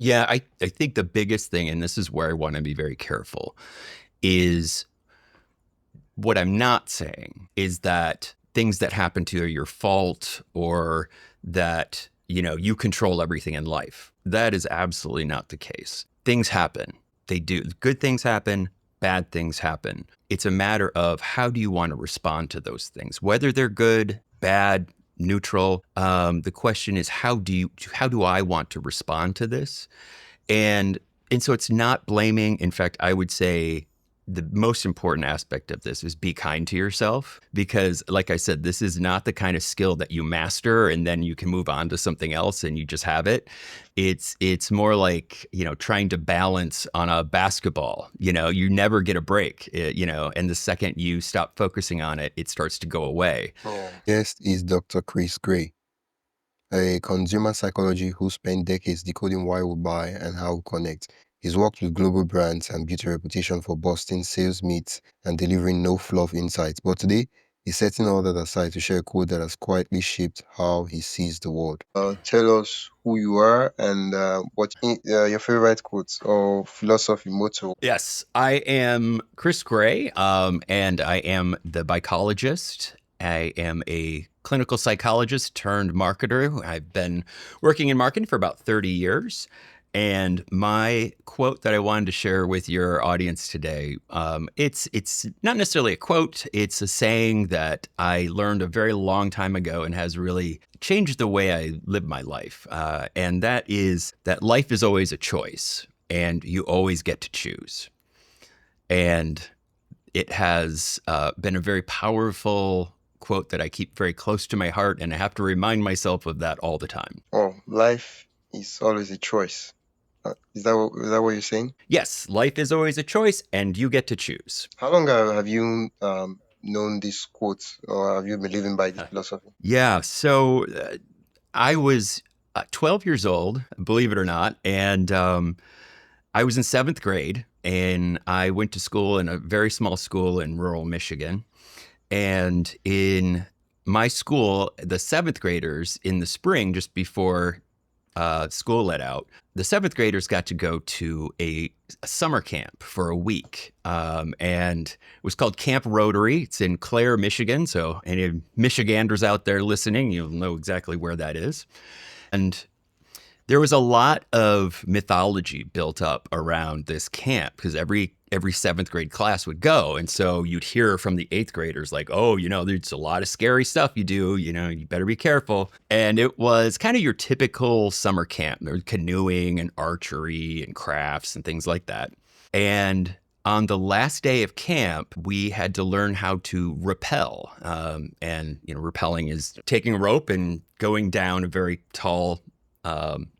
Yeah, I think the biggest thing, and this is where I want to be very careful, is what I'm not saying is that things that happen to you are your fault or that, you control everything in life. That is absolutely not the case. Things happen. They do. Good things happen, bad things happen. It's a matter of how do you want to respond to those things, whether they're good, bad, neutral. The question is how do I want to respond to this? And and so it's not blaming. In fact, I would say the most important aspect of this is be kind to yourself because like I said, this is not the kind of skill that you master and then you can move on to something else and you just have it. It's more like, trying to balance on a basketball. You never get a break, and the second you stop focusing on it, it starts to go away. Guest is Dr. Chris Gray, a consumer psychologist who spent decades decoding why we buy and how we connect. He's worked with global brands and built a reputation for busting sales myths and delivering no-fluff insights. But today, he's setting all that aside to share a quote that has quietly shaped how he sees the world. Tell us who you are and your favorite quotes or philosophy motto. Yes, I am Chris Gray, and I am the bichologist. I am a clinical psychologist turned marketer. I've been working in marketing for about 30 years. And my quote that I wanted to share with your audience today, it's not necessarily a quote. It's a saying that I learned a very long time ago and has really changed the way I live my life. And that is that life is always a choice and you always get to choose. And it has been a very powerful quote that I keep very close to my heart. And I have to remind myself of that all the time. Oh, life is always a choice. Is that what you're saying? Yes, life is always a choice and you get to choose. How long have you known this quote, or have you been living by this philosophy? Yeah. So I was 12 years old, believe it or not. And I was in seventh grade and I went to school in a very small school in rural Michigan. And in my school, the seventh graders in the spring, just before school let out, the seventh graders got to go to a summer camp for a week. And it was called Camp Rotary. It's in Clare, Michigan. So any Michiganders out there listening, you'll know exactly where that is. And there was a lot of mythology built up around this camp because every seventh grade class would go. And so you'd hear from the eighth graders like, oh, there's a lot of scary stuff you do, you better be careful. And it was kind of your typical summer camp. There was canoeing and archery and crafts and things like that. And on the last day of camp, we had to learn how to rappel. And rappelling is taking a rope and going down a very tall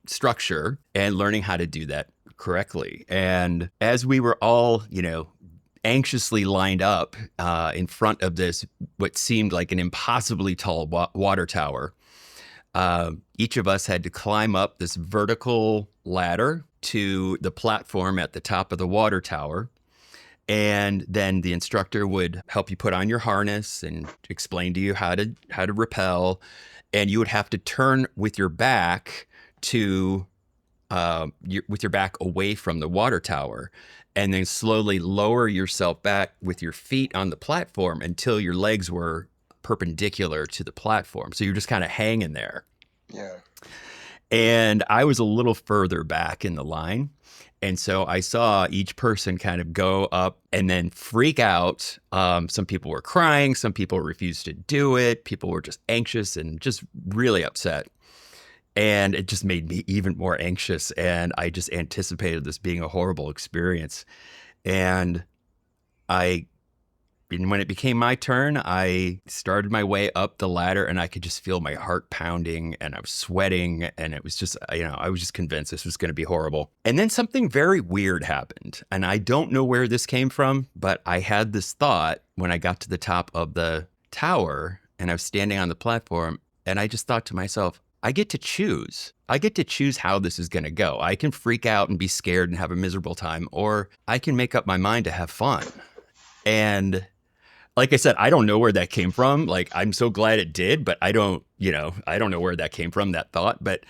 structure and learning how to do that correctly. And as we were all, anxiously lined up in front of this, what seemed like an impossibly tall water tower, each of us had to climb up this vertical ladder to the platform at the top of the water tower. And then the instructor would help you put on your harness and explain to you how to rappel. And you would have to turn with your back with your back away from the water tower, and then slowly lower yourself back with your feet on the platform until your legs were perpendicular to the platform. So you're just kind of hanging there. Yeah. And I was a little further back in the line. And so I saw each person kind of go up and then freak out. Some people were crying. Some people refused to do it. People were just anxious and just really upset. And it just made me even more anxious. And I just anticipated this being a horrible experience. And when it became my turn, I started my way up the ladder and I could just feel my heart pounding and I was sweating. And it was just, I was just convinced this was going to be horrible. And then something very weird happened. And I don't know where this came from, but I had this thought when I got to the top of the tower and I was standing on the platform. And I just thought to myself, I get to choose. I get to choose how this is going to go. I can freak out and be scared and have a miserable time, or I can make up my mind to have fun. And like I said, I don't know where that came from. Like, I'm so glad it did, but I don't know where that came from, that thought. But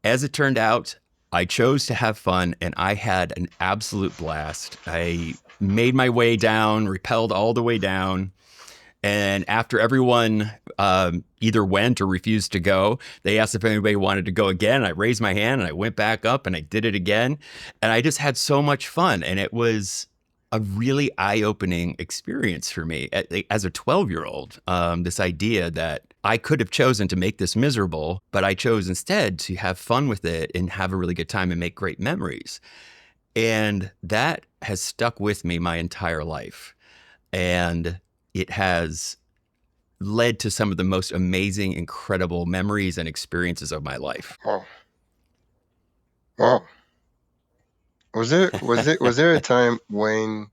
as it turned out, I chose to have fun, and I had an absolute blast. I made my way down, rappelled all the way down. And after everyone either went or refused to go, they asked if anybody wanted to go again. I raised my hand and I went back up and I did it again. And I just had so much fun. And it was a really eye opening experience for me as a 12-year-old. This idea that I could have chosen to make this miserable, but I chose instead to have fun with it and have a really good time and make great memories. And that has stuck with me my entire life. And it has led to some of the most amazing, incredible memories and experiences of my life. Wow. Wow. Was there a time when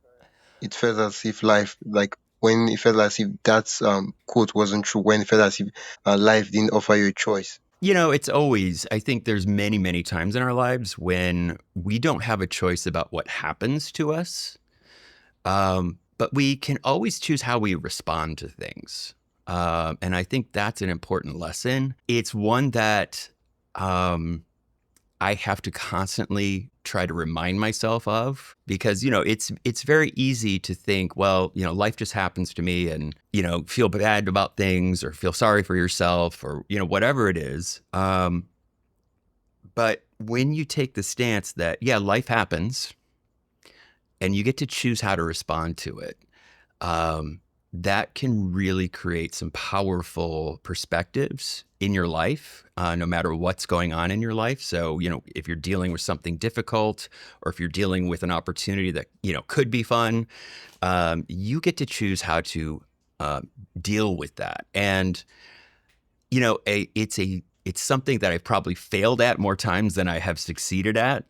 it felt as if life, like when it felt as if that quote wasn't true, when it felt as if life didn't offer you a choice? You know, it's always, I think there's many, many times in our lives when we don't have a choice about what happens to us, but we can always choose how we respond to things. And I think that's an important lesson. It's one that I have to constantly try to remind myself of because it's very easy to think, well, life just happens to me, and feel bad about things or feel sorry for yourself or whatever it is. But when you take the stance that life happens and you get to choose how to respond to it, um, that can really create some powerful perspectives in your life, no matter what's going on in your life. So, if you're dealing with something difficult or if you're dealing with an opportunity that, could be fun, you get to choose how to uh, deal with that. And, it's something that I've probably failed at more times than I have succeeded at.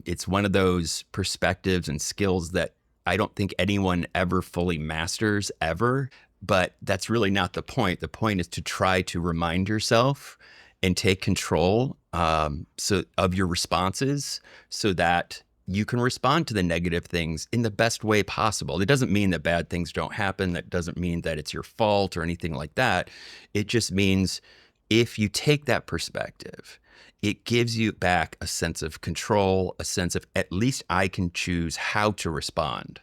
It's one of those perspectives and skills that I don't think anyone ever fully masters ever, but that's really not the point. The point is to try to remind yourself and take control of your responses so that you can respond to the negative things in the best way possible. It doesn't mean that bad things don't happen. That doesn't mean that it's your fault or anything like that. It just means if you take that perspective, it gives you back a sense of control, a sense of at least I can choose how to respond.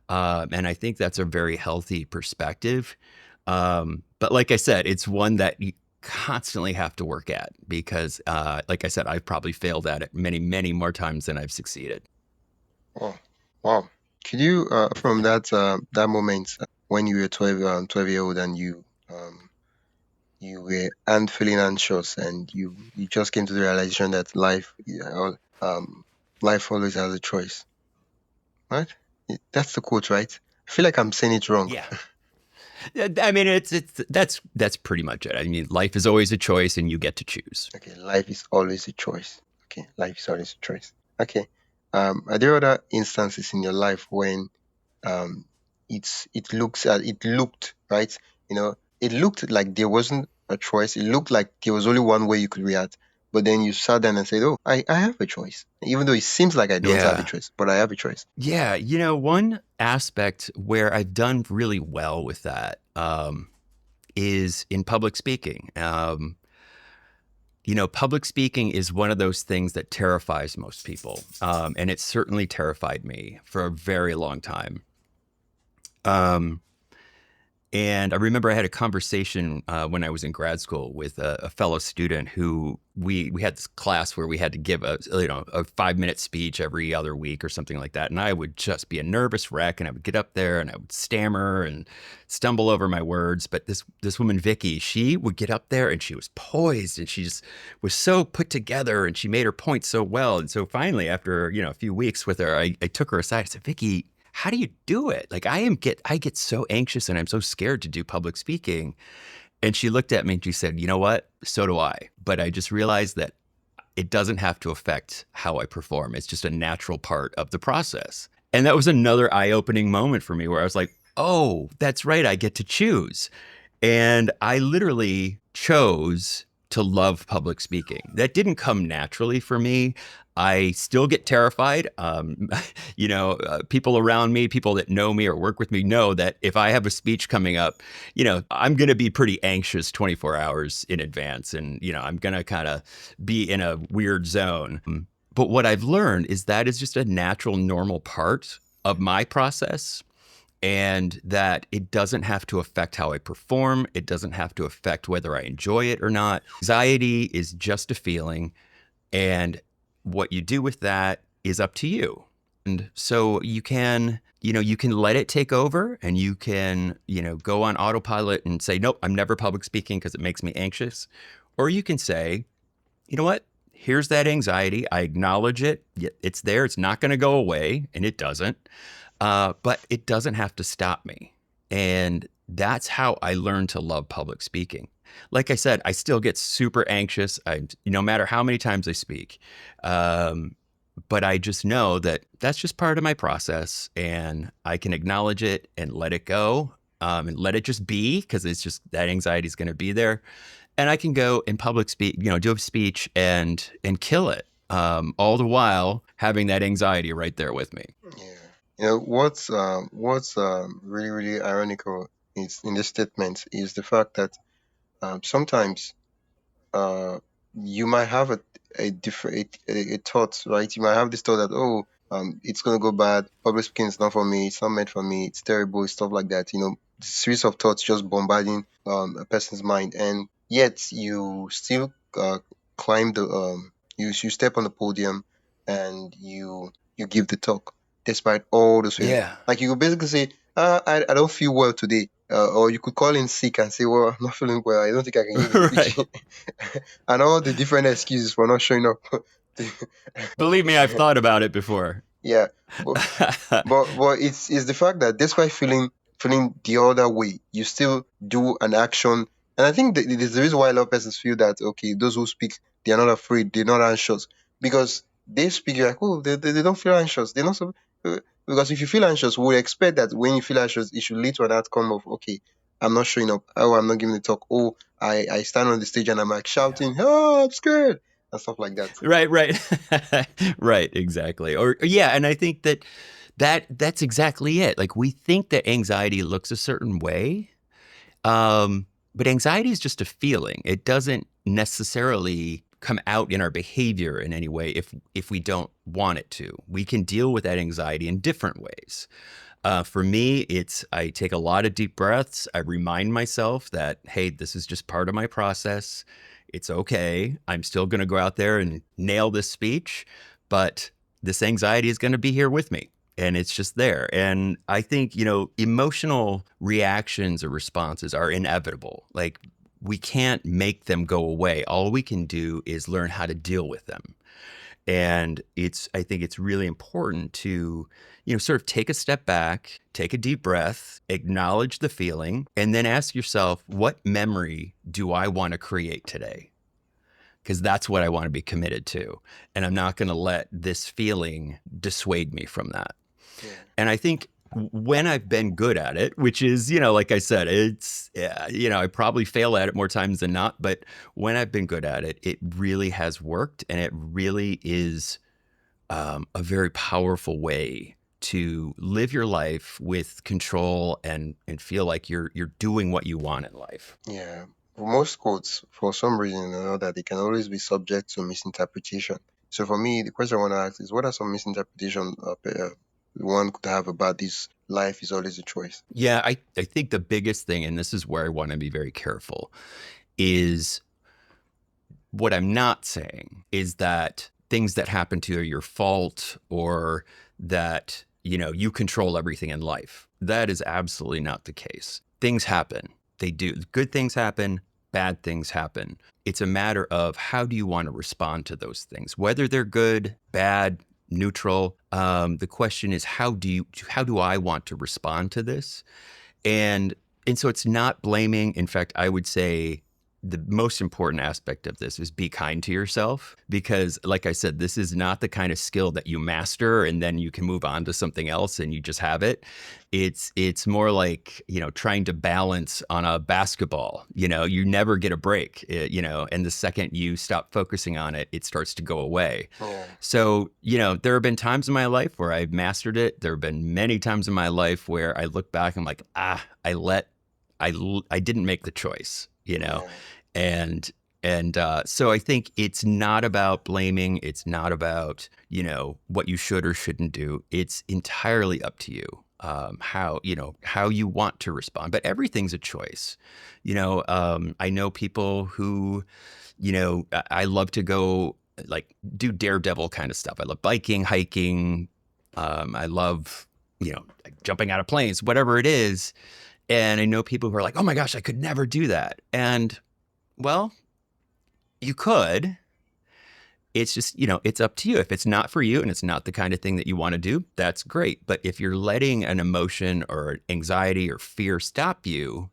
And I think that's a very healthy perspective. But like I said, it's one that you constantly have to work at because, like I said, I've probably failed at it many, many more times than I've succeeded. Wow. Wow. Could you, from that moment when you were 12-year old and you were and feeling anxious and you just came to the realization that life always has a choice, right? That's the quote, right? I feel like I'm saying it wrong. Yeah. I mean, that's pretty much it. I mean, life is always a choice and you get to choose. Okay, life is always a choice. Okay, life is always a choice. Okay. Are there other instances in your life when um it looked right? It looked like there wasn't a choice. It looked like there was only one way you could react. But then you sat down and said, "Oh, I have a choice." Even though it seems like I don't have a Yeah. choice, but I have a choice. Yeah. One aspect where I've done really well with that is in public speaking. Public speaking is one of those things that terrifies most people. And it certainly terrified me for a very long time. Um, And I remember I had a conversation when I was in grad school with a fellow student who we had this class where we had to give a 5-minute speech every other week or something like that. And I would just be a nervous wreck, and I would get up there and I would stammer and stumble over my words. But this woman Vicky, she would get up there and she was poised and she just was so put together and she made her point so well. And so finally, after a few weeks with her, I took her aside. I said, Vicky, how do you do it? Like I get so anxious and I'm so scared to do public speaking. And she looked at me and she said, you know what? So do I. But I just realized that it doesn't have to affect how I perform. It's just a natural part of the process. And that was another eye-opening moment for me where I was like, oh, that's right. I get to choose. And I literally chose to love public speaking. That didn't come naturally for me. I still get terrified. People around me, people that know me or work with me know that if I have a speech coming up, I'm going to be pretty anxious 24 hours in advance. And, I'm going to kind of be in a weird zone. But what I've learned is that is just a natural, normal part of my process, and that it doesn't have to affect how I perform. It doesn't have to affect whether I enjoy it or not. Anxiety is just a feeling, and what you do with that is up to you. And so you can let it take over, and you can, go on autopilot and say, nope, I'm never public speaking because it makes me anxious. Or you can say, you know what? Here's that anxiety. I acknowledge it. It's there. It's not going to go away, and it doesn't. But it doesn't have to stop me. And that's how I learned to love public speaking. Like I said, I still get super anxious. No matter how many times I speak. Um, but I just know that that's just part of my process, and I can acknowledge it and let it go, and let it just be, because it's just that anxiety is going to be there. And I can go in public speak, do a speech and kill it, all the while having that anxiety right there with me. Yeah. What's really really ironical is in this statement is the fact that sometimes uh, you might have a different a thought, right? You might have this thought that, oh, it's gonna go bad. Public speaking is not for me. It's not meant for me. It's terrible. Stuff like that. Series of thoughts just bombarding a person's mind, and yet you still climb the you step on the podium and you give the talk despite all those feelings. Yeah. Like you could basically say, I don't feel well today. Or you could call in sick and say, well, I'm not feeling well. I don't think I can give a speech. Right. And all the different excuses for not showing up. Believe me, I've thought about it before. Yeah, but but it's the fact that despite feeling the other way, you still do an action. And I think that it is the reason why a lot of persons feel that, okay, those who speak, they are not afraid, they're not anxious, because they speak, you're like, oh, they don't feel anxious, they're not so. Because if you feel anxious, we would expect that when you feel anxious, it should lead to an outcome of, okay, I'm not showing up, oh, I'm not giving the talk, oh, I stand on the stage and I'm like Yeah. shouting, oh, I'm scared, and stuff like that. Right, right. Right, exactly. Or yeah, and I think that's exactly it. Like, we think that anxiety looks a certain way, but anxiety is just a feeling. It doesn't necessarily come out in our behavior in any way if we don't want it to. We can deal with that anxiety in different ways. For me, it's I take a lot of deep breaths. I remind myself that, hey, this is just part of my process. It's okay. I'm still going to go out there and nail this speech, but this anxiety is going to be here with me. And it's just there. And I think, emotional reactions or responses are inevitable. Like, we can't make them go away. All we can do is learn how to deal with them. And I think it's really important to, sort of take a step back, take a deep breath, acknowledge the feeling, and then ask yourself, what memory do I want to create today? Because that's what I want to be committed to. And I'm not going to let this feeling dissuade me from that. Yeah. And I think when I've been good at it, which is, like I said, it's, I probably fail at it more times than not, but when I've been good at it, it really has worked. And it really is a very powerful way to live your life with control and feel like you're doing what you want in life. Yeah, most quotes, for some reason or another, they can always be subject to misinterpretation. So for me, the question I want to ask is, what are some misinterpretation one could have about this life is always a choice? Yeah, I think the biggest thing, and this is where I want to be very careful, is what I'm not saying is that things that happen to you are your fault, or that, you control everything in life. That is absolutely not the case. Things happen. They do. Good things happen, bad things happen. It's a matter of how do you want to respond to those things, whether they're good, bad, neutral. The question is, how do I want to respond to this? And so it's not blaming. In fact, I would say the most important aspect of this is be kind to yourself, because like I said, this is not the kind of skill that you master and then you can move on to something else and you just have it. It's more like, trying to balance on a basketball. You never get a break, and the second you stop focusing on it, it starts to go away. Yeah, So, there have been times in my life where I've mastered it. There have been many times in my life where I look back and I'm like, I didn't make the choice, yeah, and And so I think it's not about blaming. It's not about, what you should or shouldn't do. It's entirely up to you, how you want to respond. But everything's a choice. I know people who, I love to go like do daredevil kind of stuff. I love biking, hiking. I love, like jumping out of planes, whatever it is. And I know people who are like, oh my gosh, I could never do that. And well, you could. It's just, it's up to you. If it's not for you and it's not the kind of thing that you want to do, that's great. But if you're letting an emotion or anxiety or fear stop you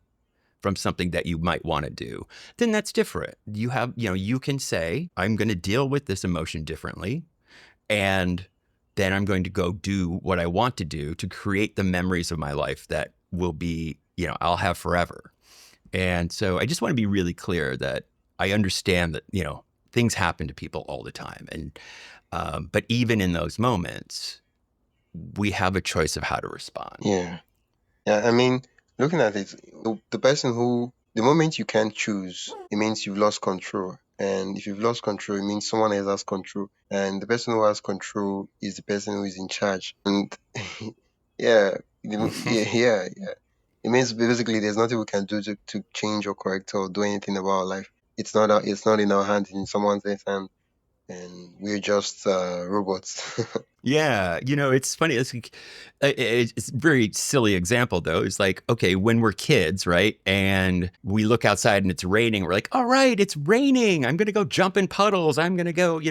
from something that you might want to do, then that's different. You can say, I'm going to deal with this emotion differently. And then I'm going to go do what I want to do to create the memories of my life that will be, I'll have forever. And so I just want to be really clear that I understand that, things happen to people all the time. And, but even in those moments, we have a choice of how to respond. Yeah. Yeah, I mean, looking at it, the moment you can't choose, it means you've lost control. And if you've lost control, it means someone else has control. And the person who has control is the person who is in charge. And yeah, yeah. It means basically there's nothing we can do to change or correct or do anything about our life. It's not in our hands, it's in someone else's hand. And we're just robots. Yeah, it's funny. It's a very silly example though. It's like, okay, when we're kids, right, and we look outside and it's raining, we're like, all right, it's raining. I'm gonna go jump in puddles. I'm gonna go,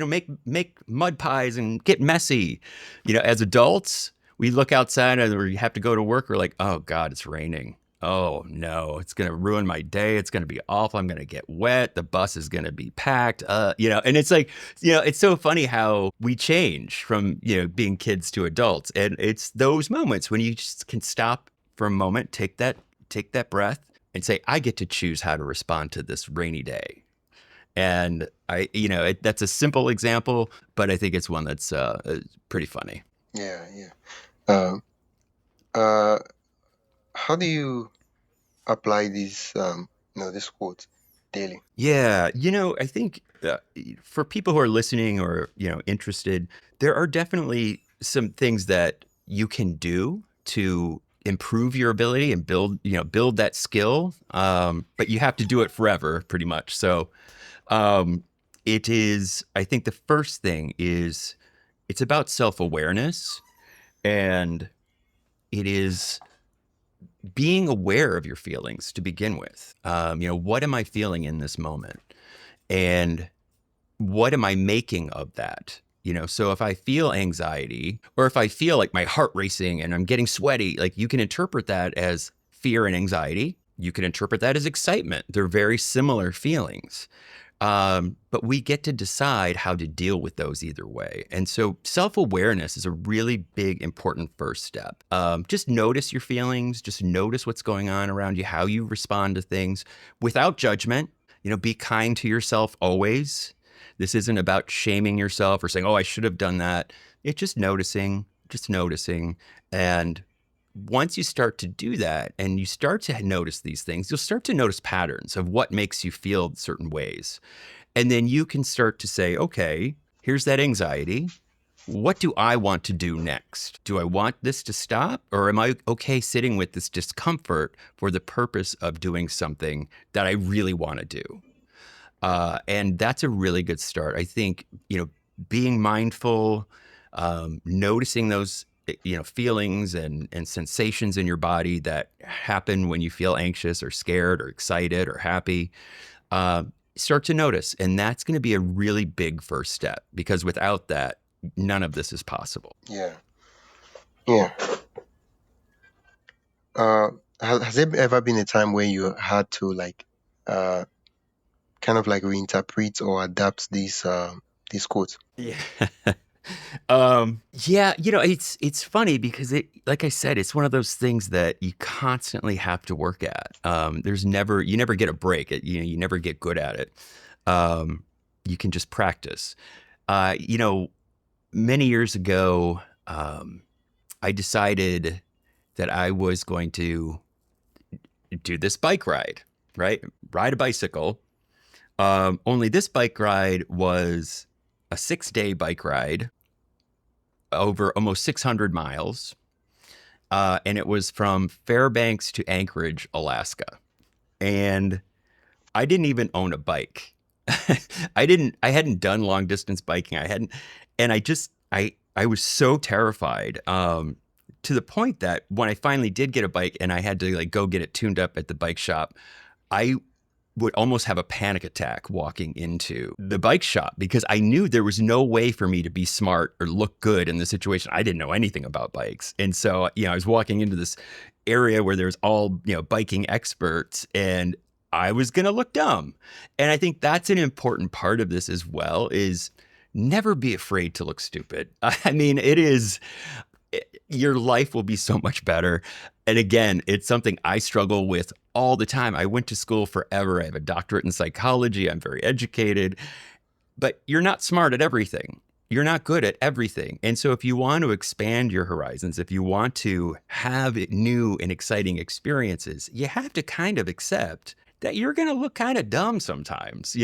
make mud pies and get messy. As adults, we look outside and we have to go to work. We're like, oh God, it's raining. Oh no, it's gonna ruin my day. It's gonna be awful. I'm gonna get wet. The bus is gonna be packed. And it's like, it's so funny how we change from, being kids to adults. And it's those moments when you just can stop for a moment, take that breath and say, I get to choose how to respond to this rainy day. And that's a simple example, but I think it's one that's pretty funny. Yeah, yeah. Um, uh, how do you apply this quote daily? Yeah, I think for people who are listening or interested, there are definitely some things that you can do to improve your ability and build that skill. But you have to do it forever, pretty much. So it is. I think the first thing is it's about self awareness, and it is being aware of your feelings to begin with. What am I feeling in this moment? And what am I making of that? So if I feel anxiety or if I feel like my heart racing and I'm getting sweaty, like you can interpret that as fear and anxiety. You can interpret that as excitement. They're very similar feelings. But we get to decide how to deal with those either way. And so self awareness is a really big, important first step. Just notice your feelings, just notice what's going on around you, how you respond to things without judgment. Be kind to yourself always. This isn't about shaming yourself or saying, oh, I should have done that. It's just noticing, just noticing. And once you start to do that and you start to notice these things, you'll start to notice patterns of what makes you feel certain ways. And then you can start to say, okay, here's that anxiety. What do I want to do next? Do I want this to stop? Or am I okay sitting with this discomfort for the purpose of doing something that I really want to do? And that's a really good start. I think, being mindful, noticing those, feelings and sensations in your body that happen when you feel anxious or scared or excited or happy, uh, start to notice. And that's going to be a really big first step because without that, none of this is possible. Yeah, yeah. Uh, has there ever been a time where you had to uh, kind of like reinterpret or adapt these quotes? Yeah. Yeah, it's funny because like I said, it's one of those things that you constantly have to work at. You never get a break. You never get good at it. Um, you can just practice. Uh, you know, Many years ago, I decided that I was going to do this bike ride, right? Ride a bicycle. Only this bike ride was a 6-day bike ride over almost 600 miles. And it was from Fairbanks to Anchorage, Alaska. And I didn't even own a bike. I hadn't done long distance biking. I hadn't, and I was so terrified, to the point that when I finally did get a bike and I had to like go get it tuned up at the bike shop, I would almost have a panic attack walking into the bike shop because I knew there was no way for me to be smart or look good in the situation. I didn't know anything about bikes. And so, I was walking into this area where there's all, biking experts, and I was going to look dumb. And I think that's an important part of this as well, is never be afraid to look stupid. I mean, your life will be so much better. And again, it's something I struggle with all the time. I went to school forever. I have a doctorate in psychology. I'm very educated, but you're not smart at everything. You're not good at everything. And so if you want to expand your horizons, if you want to have new and exciting experiences, you have to kind of accept that you're going to look kind of dumb sometimes.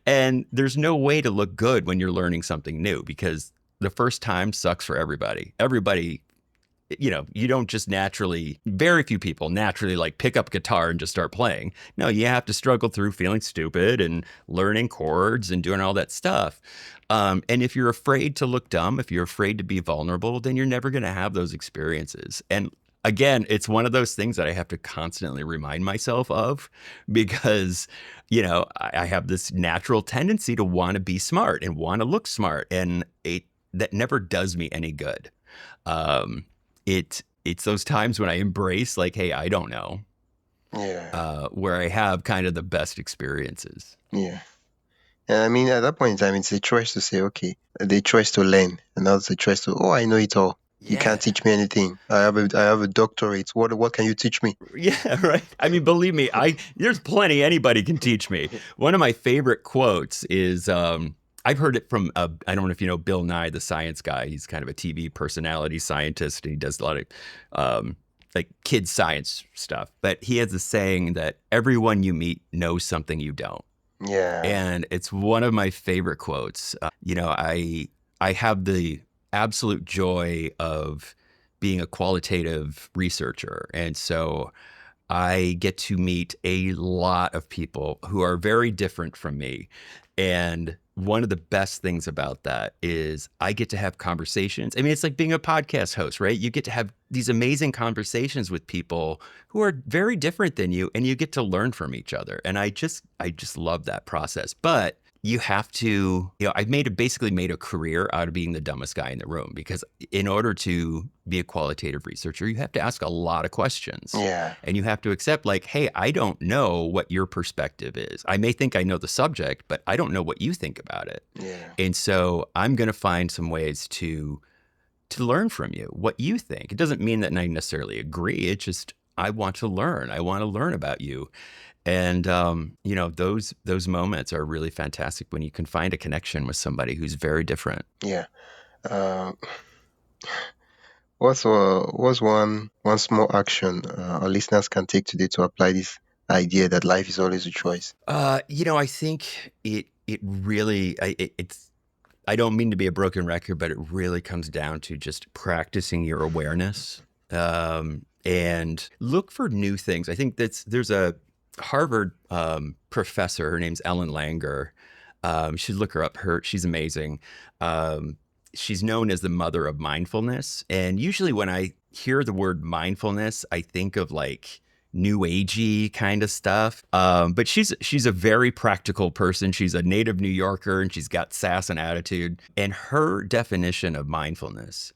And there's no way to look good when you're learning something new, because the first time sucks for everybody. Everybody, you don't just naturally, very few people naturally like pick up guitar and just start playing. No, you have to struggle through feeling stupid and learning chords and doing all that stuff. And if you're afraid to look dumb, if you're afraid to be vulnerable, then you're never going to have those experiences. And again, it's one of those things that I have to constantly remind myself of, because, I have this natural tendency to want to be smart and want to look smart. And that never does me any good. Um, it's those times when I embrace like, hey, I don't know, Yeah. where I have kind of the best experiences. Yeah. And I mean, at that point in time, it's a choice to say, okay, the choice to learn, and now it's a choice to, oh, I know it all. You Yeah. can't teach me anything. I have a doctorate. What can you teach me? Yeah, right. I mean, believe me, there's plenty anybody can teach me. One of my favorite quotes is, I've heard it from, I don't know if you know Bill Nye, the science guy. He's kind of a TV personality scientist. He does a lot of like kids science stuff. But he has a saying that everyone you meet knows something you don't. Yeah. And it's one of my favorite quotes. I have the absolute joy of being a qualitative researcher, and so I get to meet a lot of people who are very different from me. And one of the best things about that is I get to have conversations. I mean, it's like being a podcast host, right? You get to have these amazing conversations with people who are very different than you, and you get to learn from each other. And I just love that process. But you have to, I've basically made a career out of being the dumbest guy in the room, because in order to be a qualitative researcher, you have to ask a lot of questions, Yeah. and you have to accept like, hey, I don't know what your perspective is. I may think I know the subject, but I don't know what you think about it. Yeah. And so I'm going to find some ways to learn from you what you think. It doesn't mean that I necessarily agree. It's just I want to learn. I want to learn about you. And those moments are really fantastic when you can find a connection with somebody who's very different. Yeah. Um, what's one small action our listeners can take today to apply this idea that life is always a choice? I think it really it's I don't mean to be a broken record, but it really comes down to just practicing your awareness, and look for new things. I think there's a Harvard professor. Her name's Ellen Langer. You should look her up. She's amazing. Um, she's known as the mother of mindfulness. And usually when I hear the word mindfulness, I think of like new agey kind of stuff. But she's a very practical person. She's a native New Yorker, and she's got sass and attitude. And her definition of mindfulness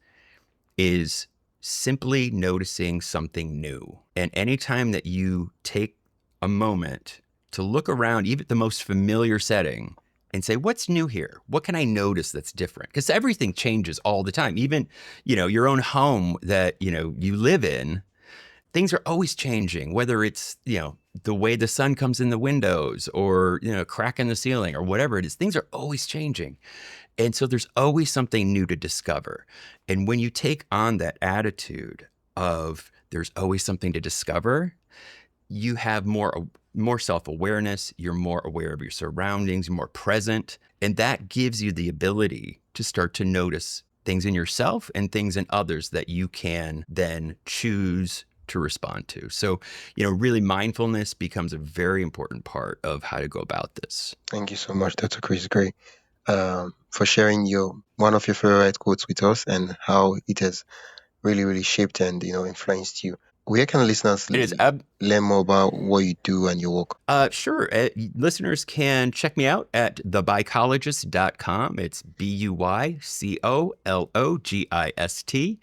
is simply noticing something new. And anytime that you take a moment to look around, even the most familiar setting, and say, what's new here? What can I notice that's different? Because everything changes all the time. Even, your own home that, you live in, things are always changing, whether it's, the way the sun comes in the windows, or, crack in the ceiling, or whatever it is. Things are always changing. And so there's always something new to discover. And when you take on that attitude of there's always something to discover, you have more self-awareness, you're more aware of your surroundings, more present, and that gives you the ability to start to notice things in yourself and things in others that you can then choose to respond to. So, really mindfulness becomes a very important part of how to go about this. Thank you so much, Dr. Chris Gray, for sharing one of your favorite quotes with us and how it has really, really shaped and influenced you. Where can listeners It is learn more about what you do and your work? Sure. Listeners can check me out at thepsychologist.com. It's BUYCOLOGIST.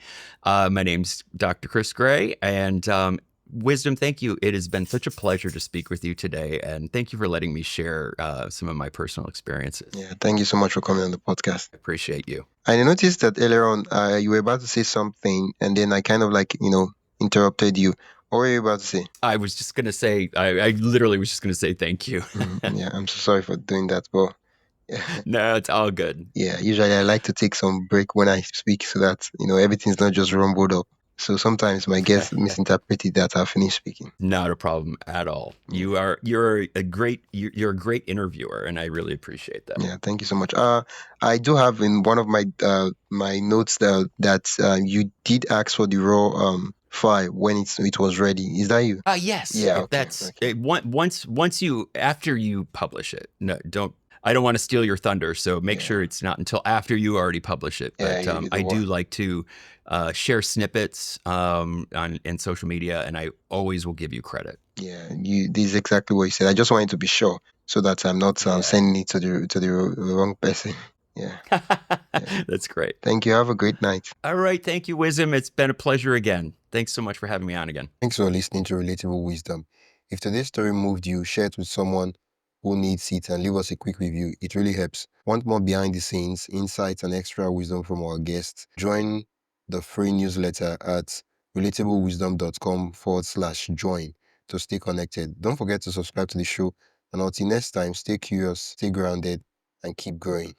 My name's Dr. Chris Gray. And Wisdom, thank you. It has been such a pleasure to speak with you today. And thank you for letting me share some of my personal experiences. Yeah, thank you so much for coming on the podcast. I appreciate you. I noticed that earlier on, you were about to say something, and then I kind of interrupted you. What were you about to say? I was just going to say, I literally was just going to say thank you. Yeah, I'm so sorry for doing that, but yeah. No, it's all good. Yeah, usually I like to take some break when I speak so that, everything's not just rumbled up. So sometimes my guests misinterpreted that I finished speaking. Not a problem at all. Yeah. You're a great interviewer, and I really appreciate that. Yeah, thank you so much. I do have in one of my notes that you did ask for the raw file when it was ready. Is that you? Yes. Yeah. If Okay. that's Okay. once you after you publish it. No, don't. I don't want to steal your thunder, so make Yeah. sure it's not until after you already publish it. Yeah. But You I don't do want. like to share snippets in social media, and I always will give you credit. Yeah. This is exactly what you said. I just wanted to be sure so that I'm not Yeah. sending it to the wrong person. Yeah. Yeah. That's great. Thank you. Have a great night. All right. Thank you, Wisdom. It's been a pleasure again. Thanks so much for having me on again. Thanks for listening to Relatable Wisdom. If today's story moved you, share it with someone who needs it and leave us a quick review. It really helps. Want more behind the scenes, insights, and extra wisdom from our guests? Join the free newsletter at relatablewisdom.com/join to stay connected. Don't forget to subscribe to the show. And until next time, stay curious, stay grounded, and keep growing.